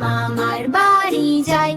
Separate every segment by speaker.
Speaker 1: মামার বাড়ি যাই।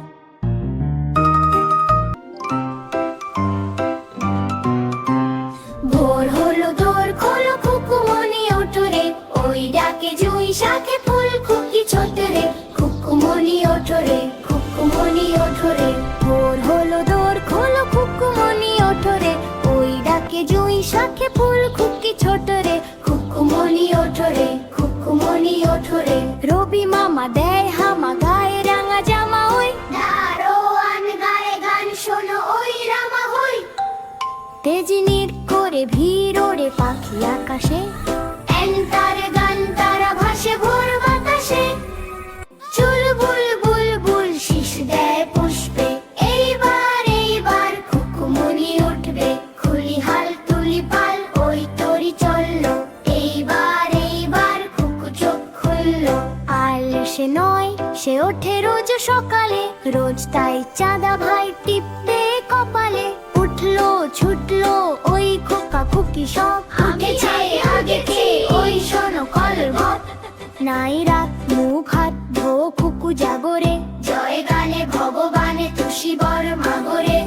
Speaker 1: ভোর হলো দোর খোলো খুকুমনি ওঠো রে, ওই ডাকে জুঁই শাকে ফুল খুকি ছোট রে। খুকুমনি ওঠো রে, খুকুমনি ওঠো রে। ভোর হলো দোর খোলো খুকুমনি ওঠো রে, ওই ডাকে জুঁই শাকে ফুল খুকি ছোট রে। খুকুমনি ওঠো রে, খুকুমনি ওঠো রে। রবি মামা দেয় হামা গায়ে রাঙা জামা, ওই দারোয়ান গায়ে গান শোনো ওই রামা হই। তেজিনির করে ভিড় ওড়ে পাখি আকাশে, এন্তার গান তারা ভাসে ভোর বাতাসে। চুল বুল বুল বুল শীষ দেয় পুষ্পে, এইবার এইবার খুকুমনি উঠবে। খুলি হাল তুলি পাল ওই তরি চললো, এইবার এইবার খুকু চোখ খুললো। আল সে নয় সে ওঠে রোজ সকালে, রোজ তাই চাঁদা ভাই টিপতে কপালে। উঠলো ছুটলো ওই খোকা খুকি সব, আগে খেয়ে ওই শোনো কলর ঘট। নাই রাত মুখ হাত ধো খুকু জাগরে, জয় গানে ভগবানে তুষি বর মাগরে।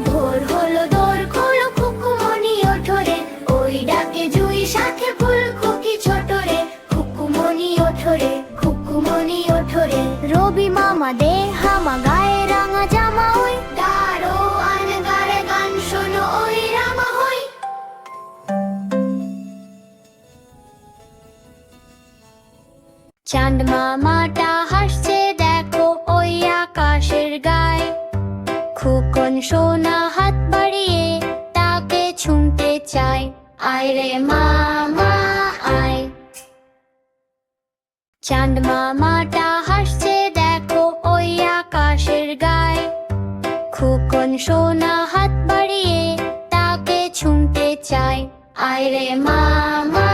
Speaker 1: ভোর হলো দোর খোলো খুকুমনি ওঠো রে, ওই ডাকে জুঁই শাকে ফুল খুকি ছোট রে। খুকুমনি ওঠো রে, খুকুমনি ওঠো রে। রবি মামা দে হামা গায়ে রাঙা জামা, ওই দারোয়ান গায়ে গান শোনো ওই রামা হই। চাঁদ মামাটা হাসছে দেখো ওই আকাশের গায়ে, খুকন সোনা হাত বাড়িয়ে তাকে ছুঁতে চায়। আয় রে মামা আয়। চাঁদ মামাটা হাসছে দেখো ওই আকাশের গায়ে, খুকন সোনা হাত বাড়িয়ে তাকে ছুঁতে চায়। আয় রে মামা